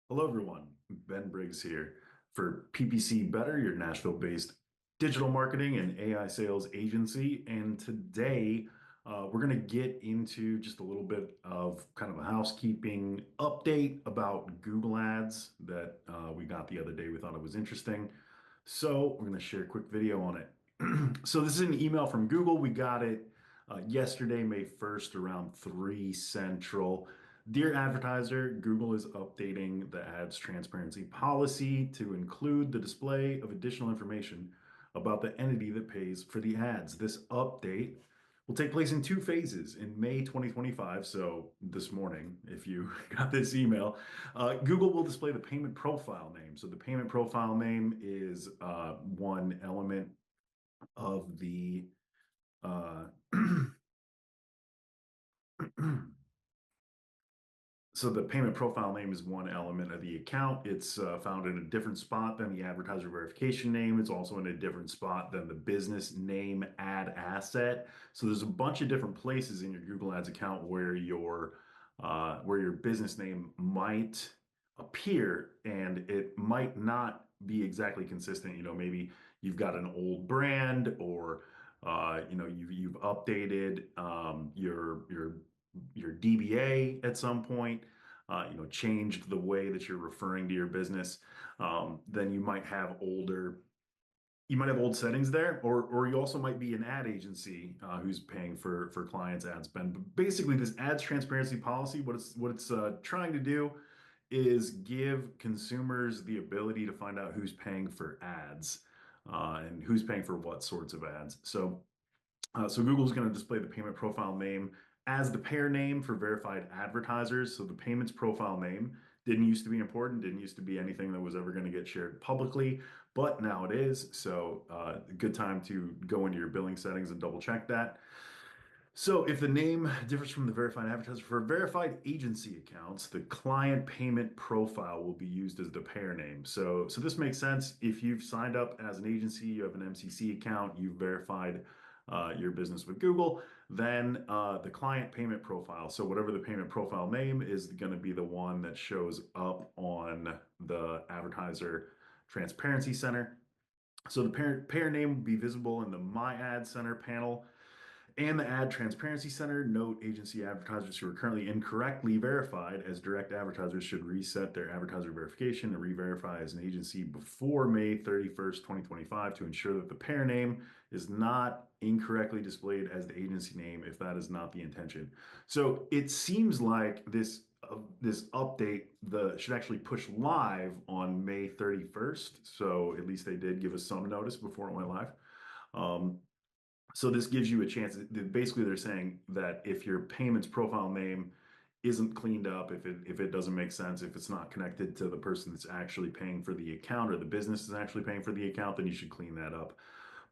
Hello, everyone. Ben Briggs here for PPC Better, your Nashville-based digital marketing and AI sales agency. And today, we're going to get into just a little bit of kind of a housekeeping update about Google Ads that we got the other day. We thought it was interesting. So we're going to share a quick video on it. So this is an email from Google. We got it yesterday, May 1st, around 3 Central. Dear advertiser, Google is updating the ads transparency policy to include the display of additional information about the entity that pays for the ads. This update will take place in two phases in May 2025. So this morning, if you got this email, Google will display the payment profile name. So the payment profile name is one element of the uh, So the payment profile name is one element of the account. It's found in a different spot than the advertiser verification name. It's also in a different spot than the business name ad asset. So there's a bunch of different places in your Google Ads account where your business name might appear, and it might not be exactly consistent. Maybe you've got an old brand, or you've updated your DBA at some point, changed the way that you're referring to your business. Then you might have old settings there, or you also might be an ad agency who's paying for clients' ad spend. But basically, this ads transparency policy, what it's trying to do is give consumers the ability to find out who's paying for ads and who's paying for what sorts of ads. So Google's going to display the payment profile name as the pair name for verified advertisers. So the payments profile name didn't used to be important, didn't used to be anything that was ever going to get shared publicly, but now it is. So a good time to go into your billing settings and double check that. So if the name differs from the verified advertiser for verified agency accounts, the client payment profile will be used as the pair name. So this makes sense. If you've signed up as an agency, you have an MCC account, you've verified your business with Google, then the client payment profile. So whatever the payment profile name is going to be the one that shows up on the advertiser transparency center. So the pair name will be visible in the My Ad Center panel and the Ad Transparency Center. Note agency advertisers who are currently incorrectly verified as direct advertisers should reset their advertiser verification and re-verify as an agency before May 31st, 2025 to ensure that the pair name is not incorrectly displayed as the agency name if that is not the intention. So it seems like this update should actually push live on May 31st. So at least they did give us some notice before it went live. So this gives you a chance. Basically, they're saying that if your payments profile name isn't cleaned up, if it doesn't make sense, if it's not connected to the person that's actually paying for the account or the business is actually paying for the account, then you should clean that up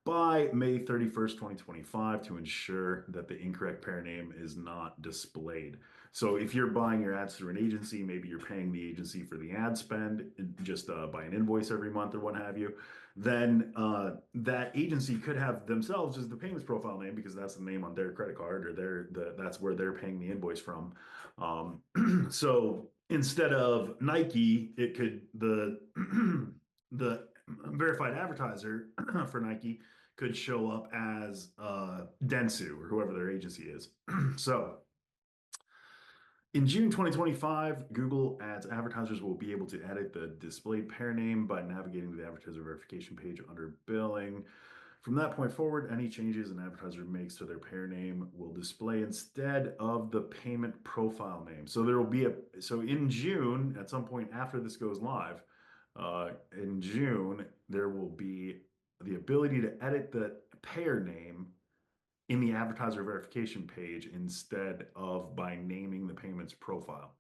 by May 31st, 2025 to ensure that the incorrect pair name is not displayed. So if you're buying your ads through an agency, maybe you're paying the agency for the ad spend just by an invoice every month or what have you, then that agency could have themselves as the payments profile name because that's the name on their credit card or that's where they're paying the invoice from. So instead of Nike, it could the verified advertiser for Nike could show up as Dentsu or whoever their agency is. So in June 2025, Google Ads advertisers will be able to edit the displayed pair name by navigating to the advertiser verification page under billing. From that point forward, any changes an advertiser makes to their pair name will display instead of the payment profile name. So in June, at some point after this goes live, in June, there will be the ability to edit the pair name in the advertiser verification page instead of by naming the payments profile.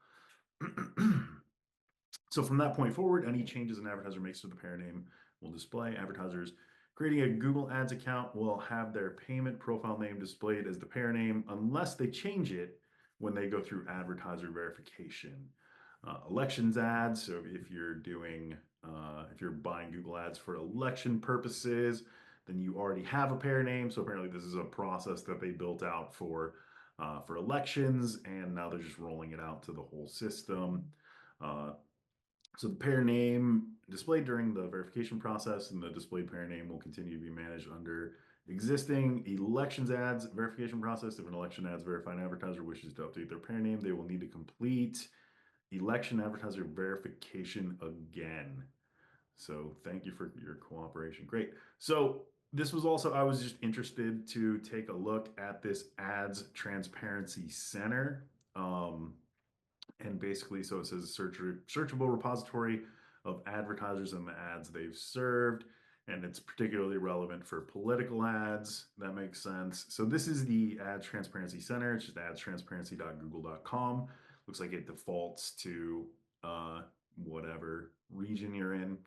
So from that point forward, any changes an advertiser makes to the pair name will display. Advertisers creating a Google Ads account will have their payment profile name displayed as the pair name unless they change it when they go through advertiser verification. Elections ads. So if you're buying Google Ads for election purposes, then you already have a pair name. So apparently this is a process that they built out for elections, and now they're just rolling it out to the whole system. Uh, So the payer name displayed during the verification process and the displayed payer name will continue to be managed under existing elections ads verification process. If an election ads verified advertiser wishes to update their payer name, they will need to complete election advertiser verification again. So thank you for your cooperation. Great. So this was also, I was just interested to take a look at this Ads Transparency Center. Um, and basically, so it says searchable repository of advertisers and the ads they've served. And it's particularly relevant for political ads. That makes sense. So this is the Ads Transparency Center. It's just adstransparency.google.com. Looks like it defaults to whatever region you're in.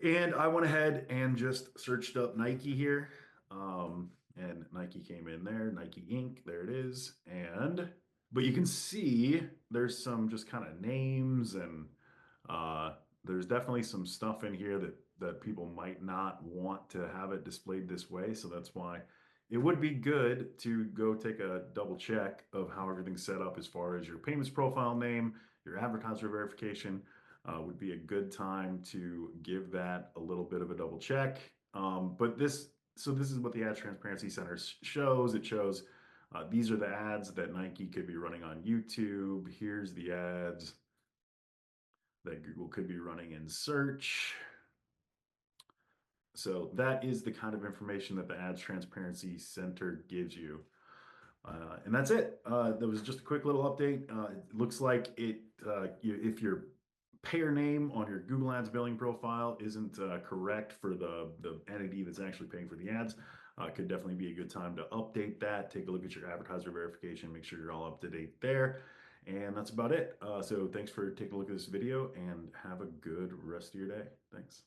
And I went ahead and just searched up Nike here. And Nike came in there, Nike Inc. There it is. But you can see there's some just kind of names and uh, there's definitely some stuff in here that people might not want to have it displayed this way. So that's why it would be good to go take a double check of how everything's set up as far as your payments profile name, your advertiser verification, would be a good time to give that a little bit of a double check. So this is what the Ad Transparency Center shows. It shows these are the ads that Nike could be running on YouTube. Here's the ads that Google could be running in search. So that is the kind of information that the Ads Transparency Center gives you. And that's it. That was just a quick little update. It looks like if your payer name on your Google Ads billing profile isn't correct for the entity that's actually paying for the ads, could definitely be a good time to update that. Take a look at your advertiser verification, make sure you're all up to date there. And that's about it. So thanks for taking a look at this video and have a good rest of your day. Thanks.